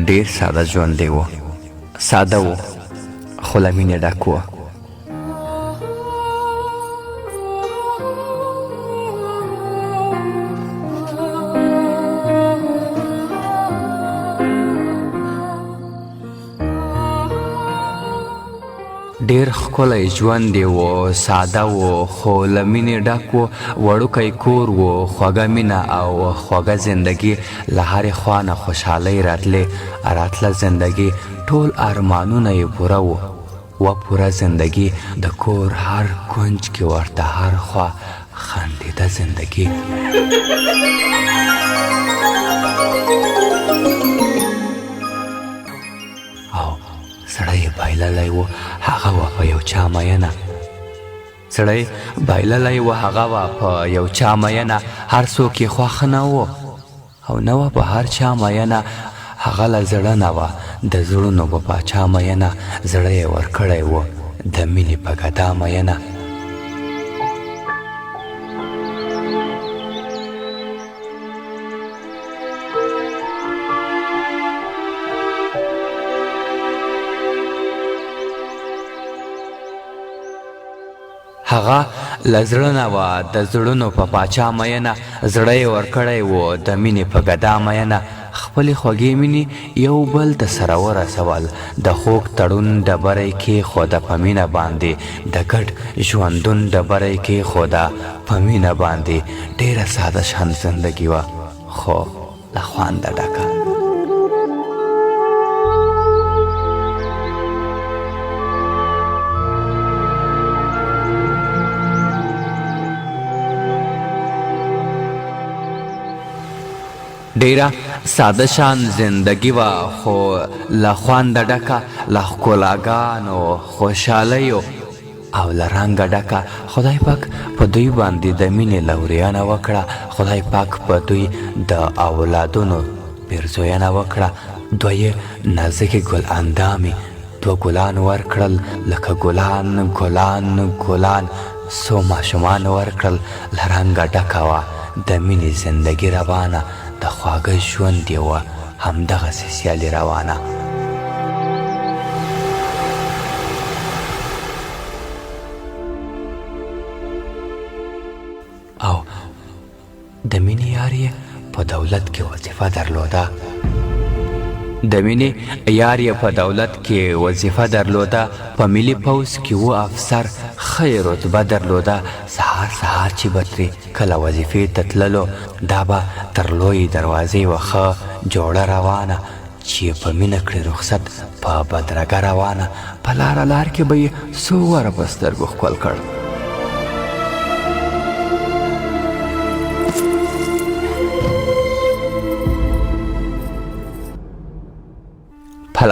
ډیر ساده ژوند دی و، ساده و خو له مینې ډک و. ډیر ښکلی ژوند دی و، ساده و خو له مینې ډک و. وړوکی کور و، خوږه مینه او خوږه زندګي، له هرې خوا نه خوشحالۍ راتله زندګي. ټول ارمانونه یې پوره و پوره زندګي. د کور هر کونج کې ورته هر خوا خندېده زندګي. سړی بایللی و هغه وه په یو چا مینه، سړی بایللی و هغه وه په یو چا مینه. هر څوک یې خوښ نه و او نه وه په هر چا مینه. هغه له زړه نه وه د زړونو په پاچا مینه. زړه یې ورکړی و د مینې په ګدا مینه. هغه له زړه نه وه د زړونو په پاچا مینه. زړه یې ورکړی و د مینې په ګدا مینه. خپلې خوږې مینې یو بل ته سره ورسول، د خوږ تړون ډبره یې کېښوده په مینه باندې، د ګډ ژوندون ډبره یې کېښوده په مینه باندې. ډېره ساده شان زندګي وه خو له خونده ډکه. ډیره ساده شان زندگی وه خو له خونده ډکه، له ښکلاګانو خوشحالیو او له رنګه ډکه. خدای پاک په دوی باندې د مینې لورینه وکړه، خدای پاک په دوی د اولادونو پیرزوینه وکړه. دوی یې نازکې ګل اندامې دوه ګلان ورکړل، لکه ګلان ګلان ګلان څو ماشومان ورکړل. له رنګه ډکه وه د مینې زندګي روانه، د خواږه ژوند یې وه همدغسې سیالي روانه. او د مینې یار یې په دولت کې وظیفه درلوده، د مینې یار یې په دولت کې وظیفه درلوده. په ملي پوځ کې و افسر، ښه رتبه درلوده. سهار سهار چې به ترې کله وظیفې ته تللو، دا به تر لویې دروازې وه ښه جوړه روانه، چې په مینه کړې رخصت په بدرګه روانه. په لار کې به یې څو واره په سترګو ښکل کړ. په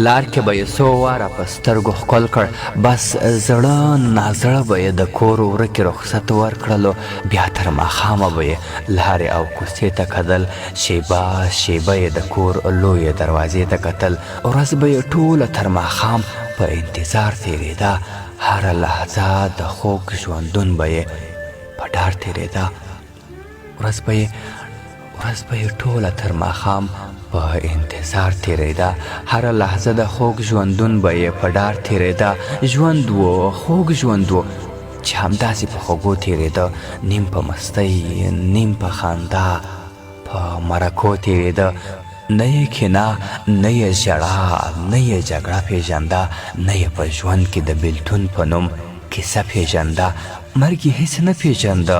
لار کې به یې څو واره په سترګو ښکل کړ. بس زړه نازړه به یې د کور ورکې رخصت ورکړلو. بیا تر ماښامه به یې لارې او کوڅې ته کتل، شیبه شیبه یې د کور لویې دروازې ته کتل. ورځ به یې ټوله تر ماښام په انتظار تېرېده، هره لحظه د خوږ ژوندون به یې په ډار تېرېده. ورځ به یې ټوله تر ماښام په انتظار تېرېده، هره لحظه د خوږ ژوندون به یې په ډار تېرېده. ژوند و خوږ ژوند و چې همداسې په خوږو تېرېده، نیم په مستۍ نیم په خندا په مرکو تېرېده. نه یې کینه نه یې ژړا نه یې جګړه پېژنده، نه یې په ژوند کې د بېلتون په نوم کیسه پېژنده. مرګ یې هېڅ نه پېژنده،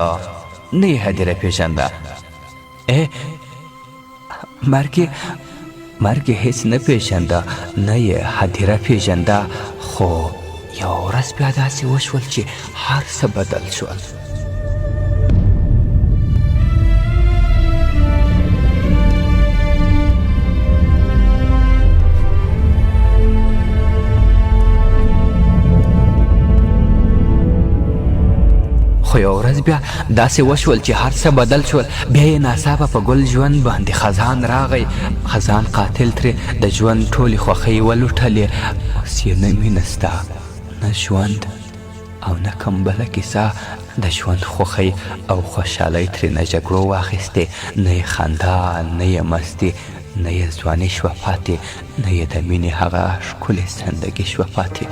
نه یې هدیره پېژنده. مرګ یې هېڅ نه پېژنده، نه یې هدیره پېژنده. خو یو ورځ بیا داسې وشول چې هر څه بدل شول. خو خو یو ورځ بیا داسې وشول چې هر څه بدل شول. بیا یې ناڅاپه په ګل ژوند باندې خزان راغی. خزان قاتل ترې د ژوند ټولې خوښۍ ولوټلې. اوس یې نه مینه ستا نه ژوند او نه کوم بله کیسه. د ژوند خوښۍ او خوشحالۍ ترې نه جګړو واخیستې، نه یې خندا، نه یې مستي، نه یې ځواني شوه پاتې، نه یې د مینې هغه ښکلې زندګي شوه پاتې.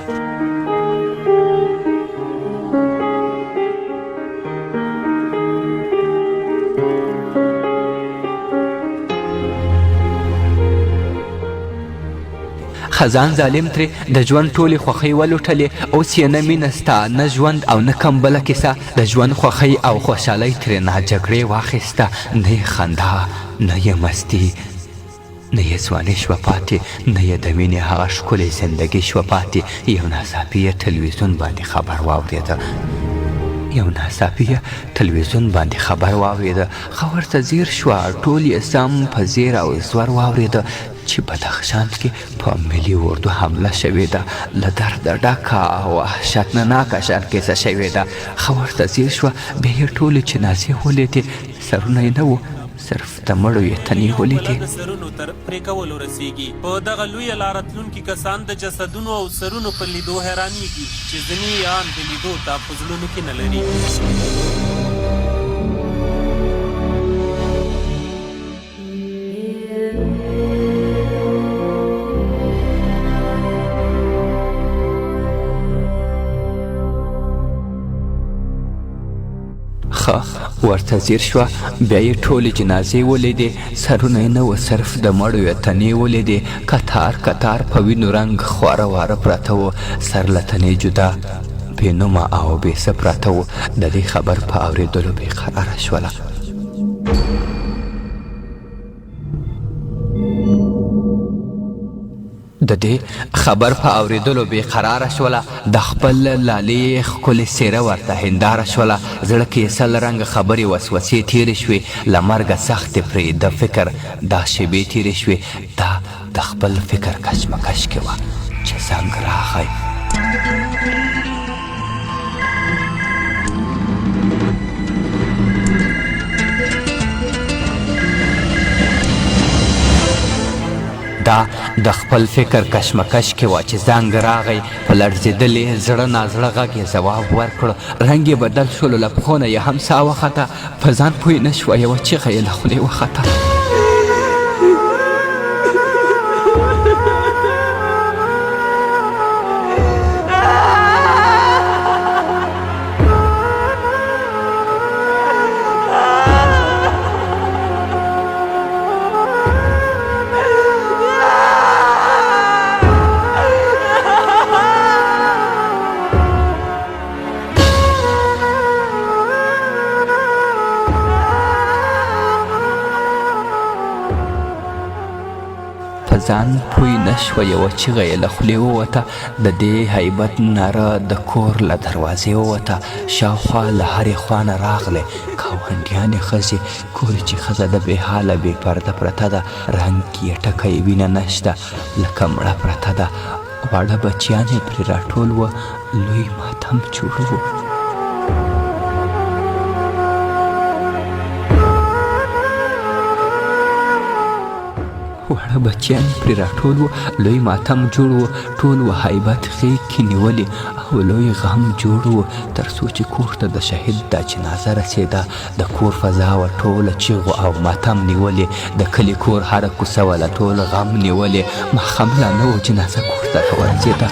خزان ظالم ترې د ژوند ټولې خوښۍ ولوټلې. اوس یې نه مینه ستا نه ژوند او نه کوم بله کیسه. د ژوند خوښۍ او خوشحالۍ ترې نه جګړې واخیسته، نه یې خندا، نه یې مستي، نه یې ځواني شوه پاتې، نه یې د مینې هغه ښکلې زندګي شوه پاتې. یو ناڅاپي یې تلویزیون باندې خبر واورېده. خبر ورته ځیر شوه. ټول یې سم په زیر او زور واورېده چې بدخشان کې په ملي اردو حمله شوې ده. له درده ډکه او وحشتناکه شان کیسه شوې ده. ښه ورته ځیر شوه. بیا یې ټولې جنازې ولیدې. سرونه یې نه وو، صرف د مړو یې تنې ولیدې. سرونو تر پرې کولو رسیږي. په دغه لویه لاره تلونکي کسان د جسدونو او سرونو په لیدو حیرانېږي چې ځینې یې ان د لیدو ته په زړونو کې نه لري. ورته ځیر شوه. بیا یې ټولې جنازې ولیدې. سرونه یې نه وه، صرف د مړو یې تنې ولیدې. کتار کتار په وینو رنګ خواره واره پراته وو. سر له تنې جدا، بې نومه او بې څه پراته وو. د دې خبر په اورېدلو بې قراره شوله. د خپل لالې ښکلې څېره ورته هنداره شوله. زړه کې یې سل رنګه خبرې وسوسې تېرې شوې. له مرګه سختې پرې د فکر دا شېبې تېرې شوې. دا د خپل فکر کشمکش کې وه چې زنګ راغی. دا د خپل فکر کشمکش کې وه چې زنګ راغی. په لړزېدلې زړه نازړه غږ یې ځواب ورکړ. رنګ یې بدل شولو، له پښو نه یې هم ساه وخته. په ځان پوه نه شوه، یوه چیغه یې له خولې وخته. ځان پوی نشوه، یوه چیغه یې له خولې ووته. د دې هیبت ناره د کور له دروازې ووته. شاوخوا له هرې خوا نه راغلې ګاونډیانې ښځې. ګوري چې ښځه د بې حاله بې پرده پرته ده. رنګ یې ټکی وینه نشته، لکه مړه پرته ده. واړه بچیان یې پرې راټول وه. لوی ماتم جوړ و. واړه بچیان پرې راټول وو. لوی ماتم جوړ و. ټول و هیبت غېږ کې نیولې او لوی غم جوړ و. تر څو چې کور ته د شهید دا جنازه رسېده. د کور فضا وه ټوله چیغو او ماتم نیولې. د کلي کور هره کوڅه وله ټول غم نیولې. ماښام لا نه و، جنازه کور ته ورسېده.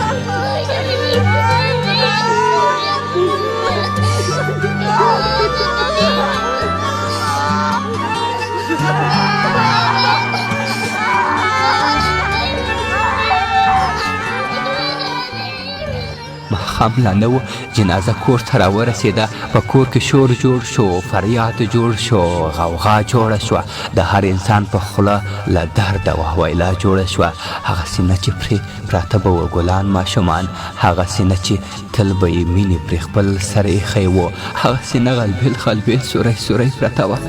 ماښام لا نه و، جنازه کور ته راورسېده. په کور کې شور جوړ شو، فریاد جوړ شو، غوغا جوړه شوه. د هر انسان په خوله له درده وهویلا جوړه شوه. هغسې نه چې پرې پراته به وه ګلان ماشومان، هغسې نه چې تل به یې مینې پرې خپل سر ایښی و، هغسې نه غلبېل غلبېل سوری سوری پرته وه.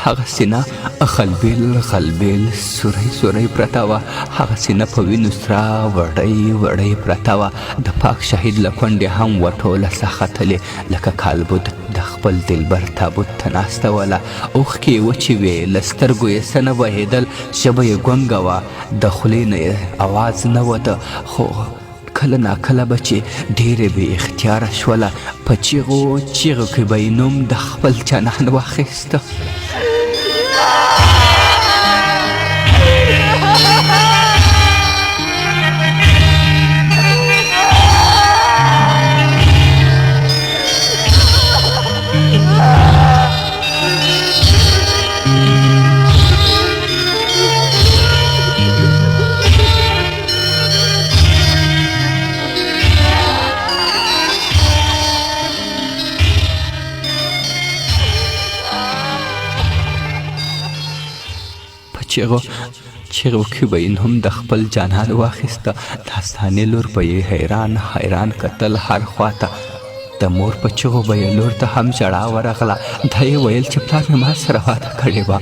هغه سینه غلبیل غلبیل سوری سوری پرته وه. هغه سینه په وینو سره وړۍ وړۍ پرته وه. د پاک شهید له کونډې هم وټوله سختلې لکه کالبد د خپل دلبر تابوت ته ناسته وله. اوښکې یې وچې وې، له سترګو یې څه نه بهېدل، ژبه یې ګونګه وه، د خولې نه یې اواز نه وته. خو کله ناکله به چې ډېرې بې اختیاره شوله، په چیغو چیغو کې به یې نوم د خپل جانان واخیسته. چیغو چیغو کې به یې نوم د خپل جانان واخیسته. د هستانې لور به یې حیران حیران کتل هر خواته. د مور په چیغو به یې لور ته هم ژړا ورغله. دا یې ویل چې پلار مې ما سره واده کړې وه.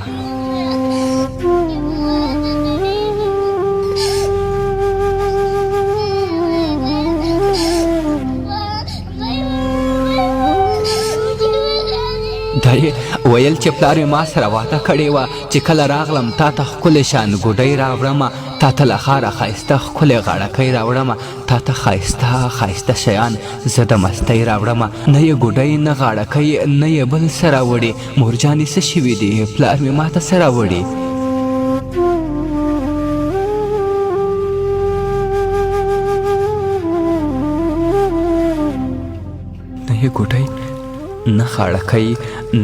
دا یې ویل چې پلار مې ما سره واده کړې وه، چې کله راغلم تا ته ښکلې شان ګوډۍ راوړمه، تا ته له ښاره ښایسته ښکلې غاړکۍ راوړمه، تا ته ښایسته ښایسته شیان زه د مستۍ راوړمه. نه یې ګوډۍ نه غاړکۍ نه یې بل څه راوړي. مورجانې څه شوي دي؟ پلار مې ما ته څه راوړي؟ نه یې ګوډۍ نه غاړکۍ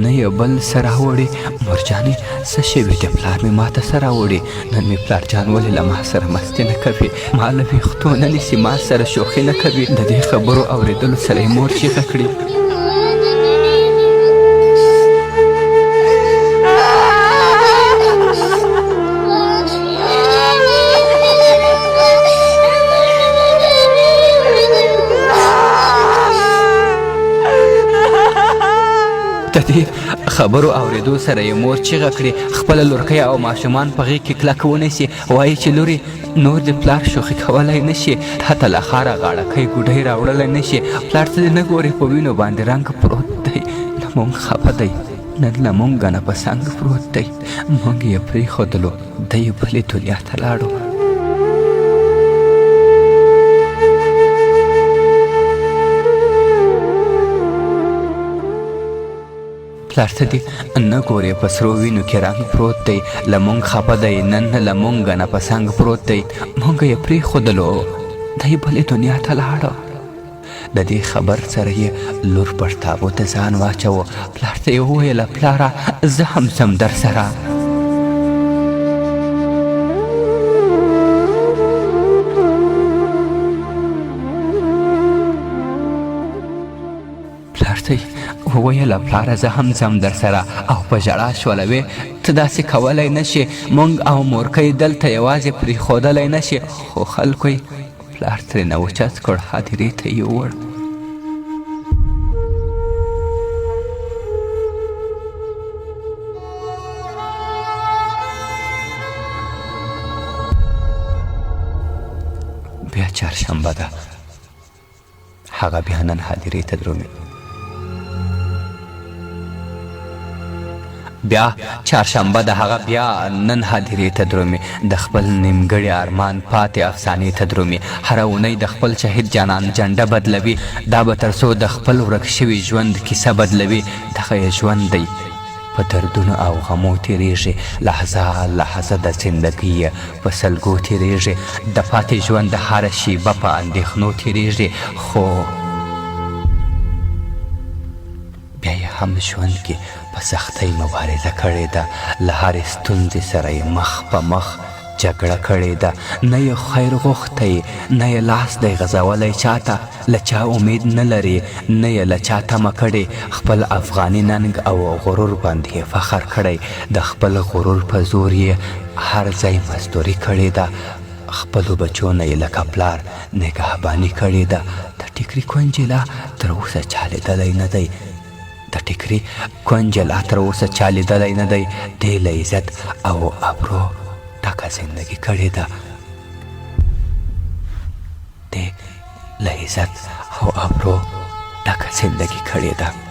نه یې بل څه راوړي. مورجانې څه شوي دي؟ پلار مې ما ته څه راوړي؟ نن مې پلار جان ولې له ما سره مستي نه کوي؟ ما له ویښتو نه نیسي، ما سره شوخي نه کوي. د دې خبرو اورېدلو سره یې مور چیغه کړي. د دې خبرو اورېدو سره یې مور چیغه کړې. خپله لورکۍ او ماشومان په غېږ کې کلک ونیسي. وایي چې لورې نور د پلار شوخي کولی نه شي، تا ته له ښاره غاړکۍ ګوډۍ راوړلی نه شي. پلار ته دې نه ګورې په وینو باندې رنګ پروت دی، له مونږ خفه دی، نن له مونږ نه په څنګ پروت دی. مونږ یې پرېښودلو، دی بلې دنیا ته لاړو. پلار ته دې نه ګورې په سرو وینو کې رنګ پروت دی، له مونږ خفه دی، نن له مونږ نه په څنګ پروت دی. مونږ یې پرېښودلو، دی بلې دنیا ته لاړو. د دې خبر سره یې لور پر تابوت ځان واچوه. پلار ته یې وویله پلاره زه هم ځم در سره. پلار ته وویله پلاره زه هم ځم در سره. او په ژړا شوله وې ته داسې کولی نه شې، مونږ او مورکۍ دلته یوازې پرېښودلی نه شي. خو خلکو یې پلار ترېنه اوچت کړ، هدیرې ته یې ووړ. بیا چهارشنبه ده، هغه بیا نن هدیرې ته درومي. بیا چهارشنبه ده، هغه بیا نن هدیرې ته درومي. د خپل نیمګړي ارمان پاتې افسانې ته درومي. هره اونۍ د خپل شهید جانان جنډه بدلوي. دا به تر څو د خپل ورک شوي ژوند کیسه بدلوي. دغه یې ژوند دی، په دردونو او غمو تیریږي. لحظه لحظه د زندګۍ په سلګو تیریږي. د پاتې ژوند د هره شیبه په اندېښنو تیریږي. خو بیا یې هم ژوند کې په سختۍ مبارزه کړې ده. له هرې ستونزې سره یې مخ په مخ جګړه کړې ده. نه یې خیر غوښتی، نه یې لاس دی غځولی چاته. له چا امید نه لري، نه یې له چا تمه کړې. خپل افغاني ننګ او غرور باندې یې فخر کړی. د خپل غرور په زور یې هر ځای مزدوري کړې ده. خپلو بچو نه یې لکه پلار نګهباني کړې ده. د ټیکري کونجې لا تر اوسه چا لیدلی نه دی. د د ټیکري کونج لا تر اوسه چا لیدلی نه دی. دی له عزت او ابرو ډکه زندګي کړې ده. دی له عزت او ابرو ډکه زندګي کړې ده.